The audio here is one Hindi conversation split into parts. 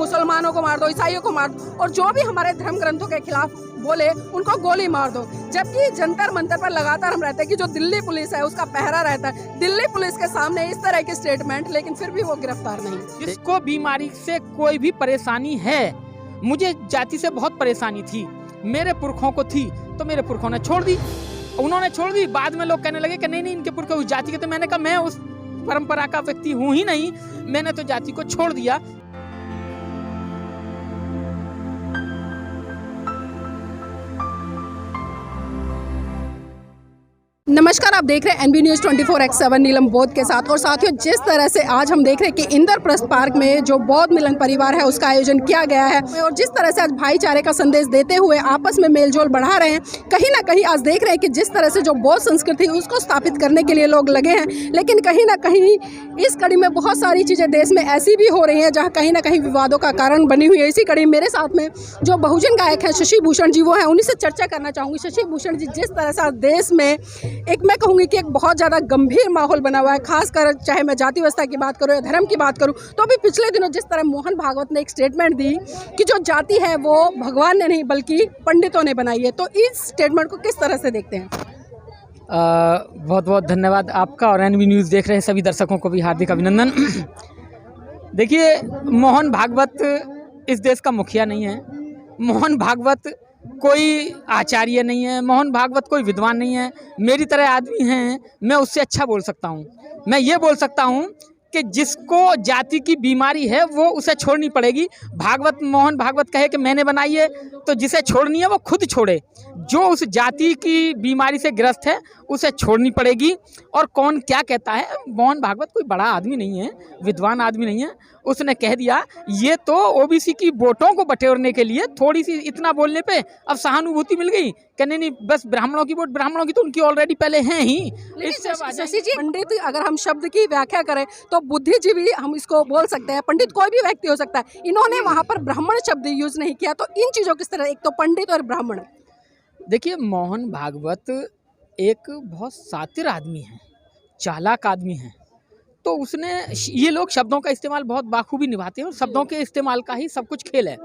मुसलमानों को मार दो, ईसाइयों को मार दो, और जो भी हमारे धर्म ग्रंथों के खिलाफ बोले उनको गोली मार दो। जबकि जंतर मंतर पर लगातार हम रहते हैं कि जो दिल्ली पुलिस है उसका पहरा रहता है, दिल्ली पुलिस के सामने इस तरह के स्टेटमेंट, लेकिन फिर भी वो गिरफ्तार नहीं। जिसको बीमारी से कोई भी परेशानी है, मुझे जाति से बहुत परेशानी थी, मेरे पुरखों को थी, तो मेरे पुरखों ने छोड़ दी, उन्होंने छोड़ दी। बाद में लोग कहने लगे कि नहीं इनके पुरखे उस जाति के, तो मैंने कहा मैं उस परंपरा का व्यक्ति हूँ ही नहीं, मैंने तो जाति को छोड़ दिया। नमस्कार, आप देख रहे हैं एनबी न्यूज़ 24/7 नीलम बौद्ध के साथ। और साथियों, जिस तरह से आज हम देख रहे हैं कि इंद्रप्रस्थ पार्क में जो बौद्ध मिलन परिवार है उसका आयोजन किया गया है, और जिस तरह से आज भाईचारे का संदेश देते हुए आपस में मेलजोल बढ़ा रहे हैं, कहीं ना कहीं आज देख रहे हैं कि जिस तरह से जो बौद्ध संस्कृति उसको स्थापित करने के लिए लोग लगे हैं, लेकिन कहीं ना कहीं इस कड़ी में बहुत सारी चीज़ें देश में ऐसी भी हो रही हैं जहाँ कहीं ना कहीं विवादों का कारण बनी हुई है। इसी कड़ी मेरे साथ में जो बहुजन गायक हैं शशि भूषण जी, वो हैं, उन्हीं से चर्चा करना चाहूँगी। शशि भूषण जी, जिस तरह से आज देश में एक मैं कहूँगी कि एक बहुत ज़्यादा गंभीर माहौल बना हुआ है, खासकर चाहे मैं जाति व्यवस्था की बात करूँ या धर्म की बात करूँ, तो अभी पिछले दिनों जिस तरह मोहन भागवत ने एक स्टेटमेंट दी कि जो जाति है वो भगवान ने नहीं बल्कि पंडितों ने बनाई है, तो इस स्टेटमेंट को किस तरह से देखते हैं? बहुत बहुत धन्यवाद आपका, और एनबी न्यूज़ देख रहे हैं सभी दर्शकों को भी हार्दिक अभिनंदन। देखिए, मोहन भागवत इस देश का मुखिया नहीं है, मोहन भागवत कोई आचार्य नहीं है, मोहन भागवत कोई विद्वान नहीं है, मेरी तरह आदमी हैं, मैं उससे अच्छा बोल सकता हूँ। मैं ये बोल सकता हूँ कि जिसको जाति की बीमारी है वो उसे छोड़नी पड़ेगी। मोहन भागवत कहे कि मैंने बनाई है, तो जिसे छोड़नी है वो खुद छोड़े। जो उस जाति की बीमारी से ग्रस्त है उसे छोड़नी पड़ेगी। और कौन क्या कहता है, मोहन भागवत कोई बड़ा आदमी नहीं है, विद्वान आदमी नहीं है, उसने कह दिया ये तो ओबीसी की वोटों को बटोरने के लिए थोड़ी सी इतना बोलने पे अब सहानुभूति मिल गई कि नहीं बस ब्राह्मणों की वोट, ब्राह्मणों की तो उनकी ऑलरेडी पहले हैं ही। शशि जी, पंडित अगर हम शब्द की व्याख्या करें तो बुद्धिजीवी हम इसको बोल सकते हैं, पंडित कोई भी व्यक्ति हो सकता है। इन्होंने वहाँ पर ब्राह्मण शब्द यूज नहीं किया, तो इन चीज़ों किस तरह, एक तो पंडित और ब्राह्मण। देखिए, मोहन भागवत एक बहुत शातिर आदमी है, चालाक आदमी है, तो उसने, ये लोग शब्दों का इस्तेमाल बहुत बाखूबी निभाते हैं और शब्दों के इस्तेमाल का ही सब कुछ खेल है।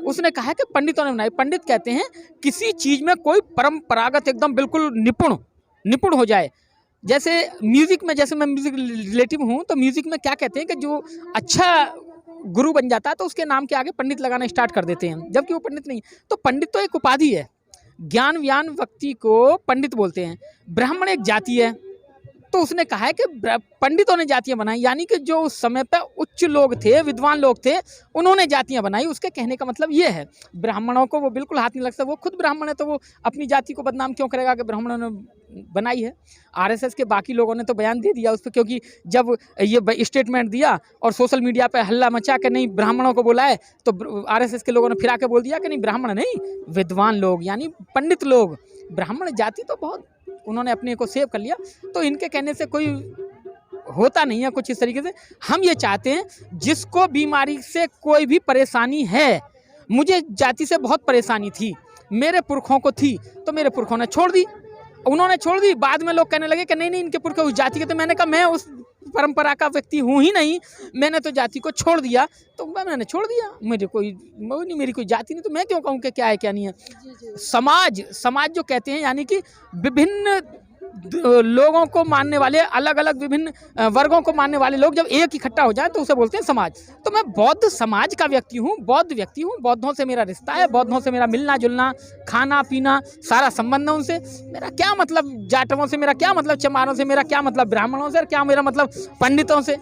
उसने कहा कि पंडितों ने बनाई। पंडित कहते हैं किसी चीज़ में कोई परंपरागत एकदम बिल्कुल निपुण हो जाए। जैसे म्यूज़िक में, जैसे मैं म्यूज़िक रिलेटिव हूँ, तो म्यूज़िक में क्या कहते हैं कि जो अच्छा गुरु बन जाता है तो उसके नाम के आगे पंडित लगाना स्टार्ट कर देते हैं, जबकि वो पंडित नहीं। तो पंडित तो एक उपाधि है, ज्ञान व्यान व्यक्ति को पंडित बोलते हैं। ब्राह्मण एक जाति है, तो उसने कहा है कि पंडितों ने जातियां बनाई, यानी कि जो उस समय पे उच्च लोग थे, विद्वान लोग थे, उन्होंने जातियां बनाई। उसके कहने का मतलब ये है, ब्राह्मणों को वो बिल्कुल हाथ नहीं लगता, वो खुद ब्राह्मण है तो वो अपनी जाति को बदनाम क्यों करेगा कि ब्राह्मणों ने बनाई है। आरएसएस के बाकी लोगों ने तो बयान दे दिया उस पर, क्योंकि जब ये स्टेटमेंट दिया और सोशल मीडिया पे हल्ला मचा के नहीं ब्राह्मणों को बोला है, तो आरएसएस के लोगों ने फिर आके बोल दिया कि नहीं ब्राह्मण नहीं, विद्वान लोग यानी पंडित लोग, ब्राह्मण जाति तो बहुत उन्होंने अपने को सेव कर लिया। तो इनके कहने से कोई होता नहीं है कुछ इस तरीके से। हम ये चाहते हैं जिसको बीमारी से कोई भी परेशानी है, मुझे जाति से बहुत परेशानी थी, मेरे पुरखों को थी, तो मेरे पुरखों ने छोड़ दी, उन्होंने छोड़ दी। बाद में लोग कहने लगे कि नहीं इनके पुरखे उस जाति के, तो मैंने कहा मैं उस परंपरा का व्यक्ति हूँ ही नहीं, मैंने तो जाति को छोड़ दिया, तो मैंने छोड़ दिया, मेरी कोई जाति नहीं, तो मैं क्यों कहूँ कि क्या है क्या नहीं है। समाज जो कहते हैं, यानी कि विभिन्न लोगों को मानने वाले, अलग अलग विभिन्न वर्गों को मानने वाले लोग जब एक इकट्ठा हो जाए तो उसे बोलते हैं समाज। तो मैं बौद्ध समाज का व्यक्ति हूँ, बौद्ध व्यक्ति हूँ, बौद्धों से मेरा रिश्ता है, बौद्धों से मेरा मिलना जुलना, खाना पीना सारा संबंध है उनसे। मेरा क्या मतलब जाटवों से, मेरा क्या मतलब चमारों से, मेरा क्या मतलब ब्राह्मणों से, क्या मेरा मतलब पंडितों से,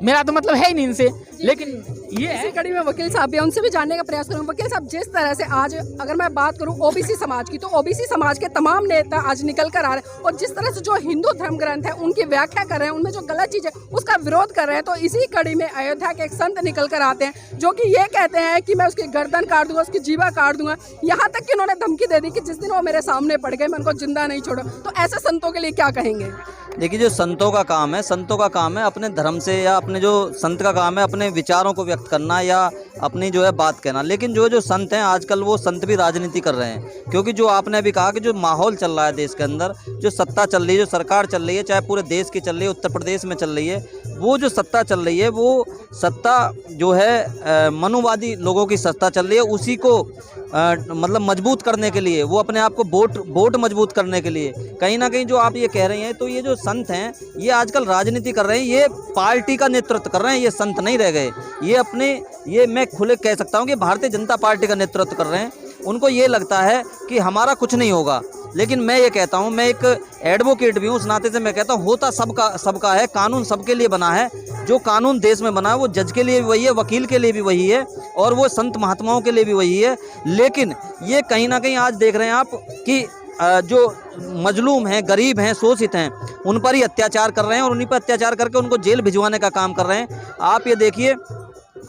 मेरा तो मतलब है ही नहीं इनसे। लेकिन ये है, कड़ी में वकील साहब भी, उनसे भी जानने का प्रयास करूँ। वकील साहब, जिस तरह से आज अगर मैं बात करूँ ओबीसी समाज की, तो ओबीसी समाज के तमाम नेता आज निकल कर आ रहे हैं, और जिस तरह से जो हिंदू धर्म ग्रंथ है उनकी व्याख्या कर रहे हैं, उनमें जो गलत चीज़ है उसका विरोध कर रहे हैं। तो इसी कड़ी में अयोध्या के एक संत निकल कर आते हैं जो कि ये कहते हैं कि मैं उसकी गर्दन काट दूंगा, उसकी जीवा काट दूंगा, यहाँ तक कि उन्होंने धमकी दे दी कि जिस दिन वो मेरे सामने पड़ गए मैं उनको जिंदा नहीं छोड़ू। तो ऐसे संतों के लिए क्या कहेंगे? देखिए, जो संतों का काम है अपने धर्म से, या अपने जो संत का काम है अपने विचारों को व्यक्त करना या अपनी जो है बात कहना। लेकिन जो संत हैं आजकल, वो संत भी राजनीति कर रहे हैं, क्योंकि जो आपने अभी कहा कि जो माहौल चल रहा है देश के अंदर, जो सत्ता चल रही है, जो सरकार चल रही है, चाहे पूरे देश की चल रही है, उत्तर प्रदेश में चल रही है, वो जो सत्ता चल रही है वो सत्ता जो है मनुवादी लोगों की सत्ता चल रही है, उसी को मतलब मजबूत करने के लिए, वो अपने आप को वोट मजबूत करने के लिए कहीं ना कहीं जो आप ये कह रहे हैं, तो ये जो संत हैं ये आजकल राजनीति कर रहे हैं, ये पार्टी का नेतृत्व कर रहे हैं, ये संत नहीं रह गए। ये मैं खुले कह सकता हूँ कि भारतीय जनता पार्टी का नेतृत्व कर रहे हैं। उनको ये लगता है कि हमारा कुछ नहीं होगा, लेकिन मैं ये कहता हूँ, मैं एक एडवोकेट भी हूँ, उस नाते से मैं कहता हूँ होता सबका है, कानून सबके लिए बना है। जो कानून देश में बना है वो जज के लिए भी वही है, वकील के लिए भी वही है, और वो संत महात्माओं के लिए भी वही है। लेकिन ये कहीं ना कहीं आज देख रहे हैं आप कि जो मजलूम हैं, गरीब हैं, शोषित हैं, उन पर ही अत्याचार कर रहे हैं और उन्हीं पर अत्याचार करके उनको जेल भिजवाने का काम कर रहे हैं। आप ये देखिए,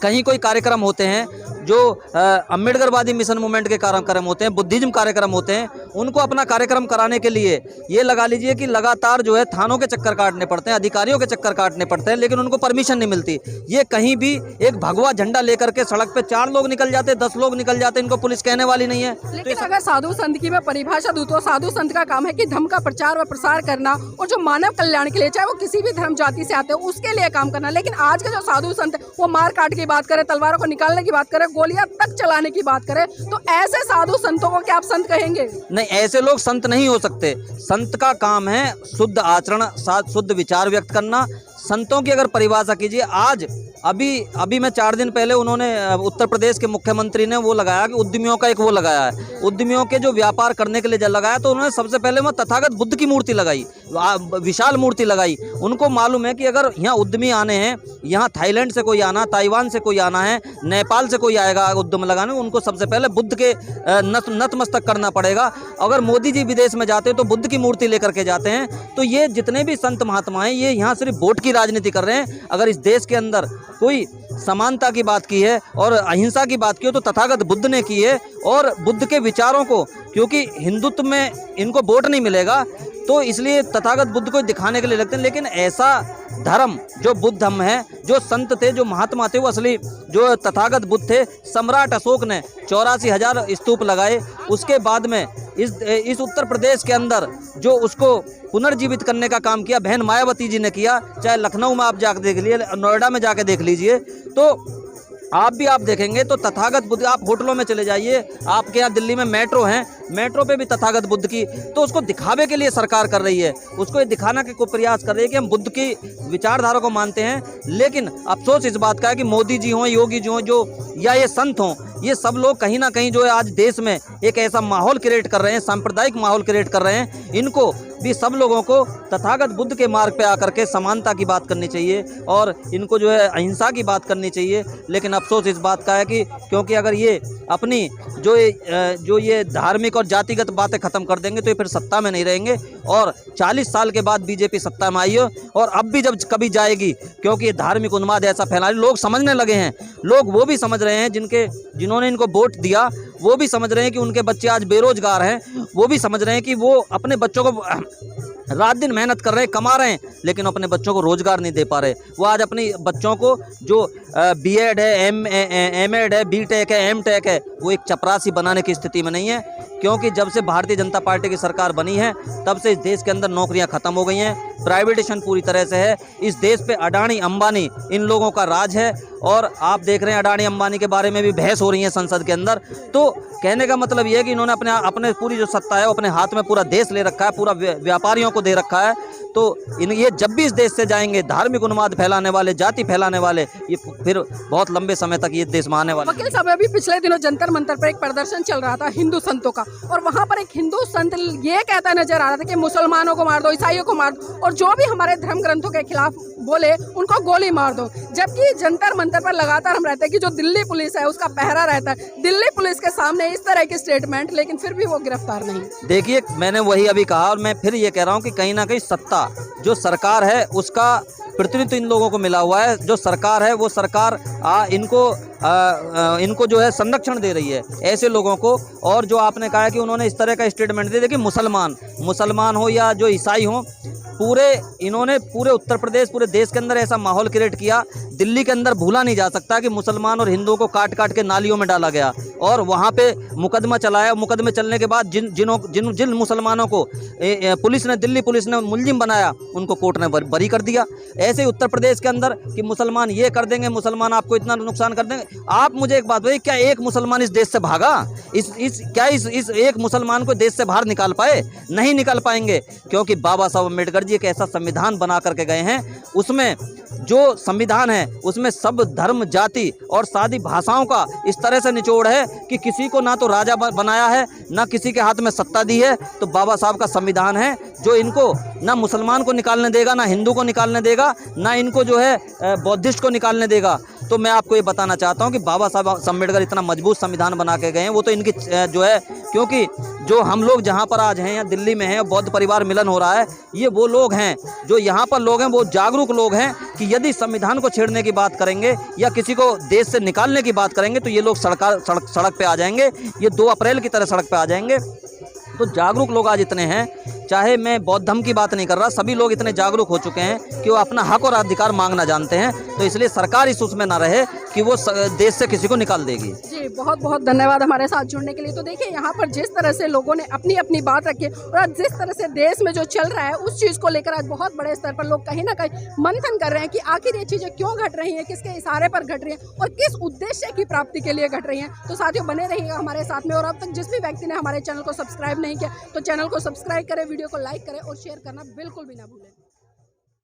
कहीं कोई कार्यक्रम होते हैं जो अम्बेडकरवादी मिशन मूवमेंट के कार्यक्रम होते हैं, बुद्धिज्म कार्यक्रम होते हैं, उनको अपना कार्यक्रम कराने के लिए ये लगा लीजिए कि लगातार जो है थानों के चक्कर काटने पड़ते हैं, अधिकारियों के चक्कर काटने पड़ते हैं, लेकिन उनको परमिशन नहीं मिलती। ये कहीं भी एक भगवा झंडा लेकर के सड़क पे 4 लोग निकल जाते, 10 लोग निकल जाते, इनको पुलिस कहने वाली नहीं है। लेकिन अगर साधु संत की मैं परिभाषा दूं तो साधु संत का काम है कि धर्म का प्रचार व प्रसार करना, और जो मानव कल्याण के लिए, चाहे वो किसी भी धर्म जाति से आते हो, उसके लिए काम करना। लेकिन आज के जो साधु संत वो मार काट की बात करें, तलवारों को निकालने की बात करें, गोलियां तक चलाने की बात करें, तो ऐसे साधु संतों को क्या आप संत कहेंगे? नहीं, ऐसे लोग संत नहीं हो सकते। संत का काम है शुद्ध आचरण, शुद्ध विचार व्यक्त करना। संतों की अगर परिभाषा कीजिए, आज अभी मैं 4 दिन पहले उन्होंने उत्तर प्रदेश के मुख्यमंत्री ने वो लगाया कि उद्यमियों का एक वो लगाया है, उद्यमियों के जो व्यापार करने के लिए लगाया, तो उन्होंने सबसे पहले वो तथागत बुद्ध की मूर्ति लगाई, विशाल मूर्ति लगाई। उनको मालूम है कि अगर यहाँ उद्यमी आने हैं, यहाँ थाईलैंड से कोई आना, ताइवान से कोई आना है, नेपाल से कोई आएगा उद्यम लगाने, उनको सबसे पहले बुद्ध के नतमस्तक करना पड़ेगा। अगर मोदी जी विदेश में जाते हैं तो बुद्ध की मूर्ति लेकर के जाते हैं। तो ये जितने भी संत महात्मा हैं, ये यहाँ सिर्फ वोट की राजनीति कर रहे हैं। अगर इस देश के अंदर कोई समानता की बात की है और अहिंसा की बात की हो तो तथागत बुद्ध ने की है। और बुद्ध के विचारों को, क्योंकि हिंदुत्व में इनको वोट नहीं मिलेगा, तो इसलिए तथागत बुद्ध को दिखाने के लिए लगते हैं। लेकिन ऐसा धर्म जो बुद्ध धर्म है, जो संत थे, जो महात्मा थे, वो असली जो तथागत बुद्ध थे। सम्राट अशोक ने 84,000 स्तूप लगाए। उसके बाद में इस उत्तर प्रदेश के अंदर जो उसको पुनर्जीवित करने का काम किया, बहन मायावती जी ने किया। चाहे लखनऊ में आप जाकर देख लीजिए, नोएडा में जाके देख लीजिए, तो आप देखेंगे तो तथागत बुद्ध। आप होटलों में चले जाइए, आपके यहाँ दिल्ली में मेट्रो हैं, मेट्रो पे भी तथागत बुद्ध की, तो उसको दिखावे के लिए सरकार कर रही है, उसको ये दिखाना के कोई प्रयास कर रही है कि हम बुद्ध की विचारधारा को मानते हैं। लेकिन अफसोस इस बात का है कि मोदी जी हों, योगी जी हों, जो या ये संत हों, ये सब लोग कहीं ना कहीं जो है आज देश में एक ऐसा माहौल क्रिएट कर रहे हैं, सांप्रदायिक माहौल क्रिएट कर रहे हैं। इनको भी सब लोगों को तथागत बुद्ध के मार्ग पे आकर के समानता की बात करनी चाहिए और इनको जो है अहिंसा की बात करनी चाहिए। लेकिन अफसोस इस बात का है कि क्योंकि अगर ये अपनी जो ये धार्मिक और जातिगत बातें ख़त्म कर देंगे तो ये फिर सत्ता में नहीं रहेंगे। और 40 साल के बाद बीजेपी सत्ता में आई है और अब भी जब कभी जाएगी, क्योंकि ये धार्मिक उन्माद ऐसा फैला, लोग समझने लगे हैं, लोग वो भी समझ रहे हैं जिन्होंने इनको वोट दिया, वो भी समझ रहे हैं कि उनके बच्चे आज बेरोजगार हैं, वो भी समझ रहे हैं कि वो अपने बच्चों को रात दिन मेहनत कर रहे हैं, कमा रहे हैं, लेकिन अपने बच्चों को रोजगार नहीं दे पा रहे। वो आज अपनी बच्चों को जो बीएड है, एमएड है, बीटेक है, एमटेक है, वो एक चपरासी बनाने की स्थिति में नहीं है। क्योंकि जब से भारतीय जनता पार्टी की सरकार बनी है तब से इस देश के अंदर नौकरियां खत्म हो गई हैं, प्राइवेटेशन पूरी तरह से है। इस देश पे अडानी अंबानी इन लोगों का राज है और आप देख रहे हैं अडानी अंबानी के बारे में भी बहस हो रही है संसद के अंदर। तो कहने का मतलब ये है कि इन्होंने अपने पूरी जो सत्ता है वो अपने हाथ में पूरा देश ले रखा है, पूरा व्यापारियों को दे रखा है। तो ये जब भी इस देश से जाएंगे, धार्मिक उन्माद फैलाने वाले, जाति फैलाने वाले, ये फिर बहुत लंबे समय तक ये देश में आने वाले। वकील साहब, अभी पिछले दिनों जंतर मंतर पर एक प्रदर्शन चल रहा था हिंदू संतों का, और वहाँ पर एक हिंदू संत ये कहता नजर आ रहा था कि मुसलमानों को मार दो, ईसाइयों को मार दो, और जो भी हमारे धर्म ग्रंथों के खिलाफ बोले उनको गोली मार दो। जबकि जंतर मंतर पर लगातार हम रहते हैं कि जो दिल्ली पुलिस है उसका पहरा रहता है, दिल्ली पुलिस के सामने इस तरह की स्टेटमेंट, लेकिन फिर भी वो गिरफ्तार नहीं। देखिए, मैंने वही अभी कहा और मैं फिर ये कह रहा हूँ कि कहीं ना कहीं सत्ता जो सरकार है उसका प्रतिनिधित्व इन लोगों को मिला हुआ है। जो सरकार है वो सरकार इनको जो है संरक्षण दे रही है ऐसे लोगों को। और जो आपने कहा है कि उन्होंने इस तरह का स्टेटमेंट दिया, देखिए मुसलमान हो या जो ईसाई हो, इन्होंने पूरे उत्तर प्रदेश, पूरे देश के अंदर ऐसा माहौल क्रिएट किया। दिल्ली के अंदर भूला नहीं जा सकता कि मुसलमान और हिंदुओं को काट काट के नालियों में डाला गया और वहाँ पे मुकदमा चलाया। मुकदमे चलने के बाद जिन मुसलमानों को दिल्ली पुलिस ने मुलजिम बनाया, उनको कोर्ट ने बरी कर दिया। ऐसे ही उत्तर प्रदेश के अंदर कि मुसलमान ये कर देंगे, मुसलमान आपको इतना नुकसान कर देंगे। आप मुझे एक बात बताइए, क्या एक मुसलमान इस देश से भागा? इस एक मुसलमान को देश से बाहर निकाल पाए? नहीं निकाल पाएंगे, क्योंकि बाबा साहब अम्बेडकर जी एक ऐसा संविधान बना करके गए हैं। उसमें जो संविधान है उसमें सब धर्म, जाति और सादी भाषाओं का इस तरह से निचोड़ है कि किसी को ना तो राजा बनाया है, ना किसी के हाथ में सत्ता दी है। तो बाबा साहब का संविधान है जो इनको ना मुसलमान को निकालने देगा, ना हिंदू को निकालने देगा, ना इनको जो है बौद्धिस्ट को निकालने देगा। तो मैं आपको ये बताना चाहता हूँ कि बाबा साहब अम्बेडकर इतना मजबूत संविधान बना के गए हैं, वो तो इनकी जो है, क्योंकि जो हम लोग जहाँ पर आज हैं या दिल्ली में हैं, बौद्ध परिवार मिलन हो रहा है, ये वो लोग हैं जो यहाँ पर लोग हैं, वो जागरूक लोग हैं कि यदि संविधान को छेड़ने की बात करेंगे या किसी को देश से निकालने की बात करेंगे तो ये लोग सड़क पे आ जाएंगे। ये 2 अप्रैल की तरह सड़क पे आ जाएंगे। तो जागरूक लोग आज इतने हैं, चाहे मैं बौद्ध धर्म की बात नहीं कर रहा, सभी लोग इतने जागरूक हो चुके हैं कि वो अपना हक और अधिकार मांगना जानते हैं। तो इसलिए सरकार इस उसमें ना रहे कि वो देश से किसी को निकाल देगी। जी, बहुत बहुत धन्यवाद हमारे साथ जुड़ने के लिए। तो देखिए, यहाँ पर जिस तरह से लोगों ने अपनी अपनी बात रखी और आज जिस तरह से देश में जो चल रहा है उस चीज़ को लेकर आज बहुत बड़े स्तर पर लोग कहीं ना कहीं मंथन कर रहे हैं कि आखिर ये चीज़ें क्यों घट रही हैं, किसके इशारे पर घट रही हैं और किस उद्देश्य की प्राप्ति के लिए घट रही हैं। तो साथियों, बने रहिएगा हमारे साथ में। और अब तक जिस भी व्यक्ति ने हमारे चैनल को सब्सक्राइब नहीं किया तो चैनल को सब्सक्राइब करें, वीडियो को लाइक करें और शेयर करना बिल्कुल भी ना भूलें।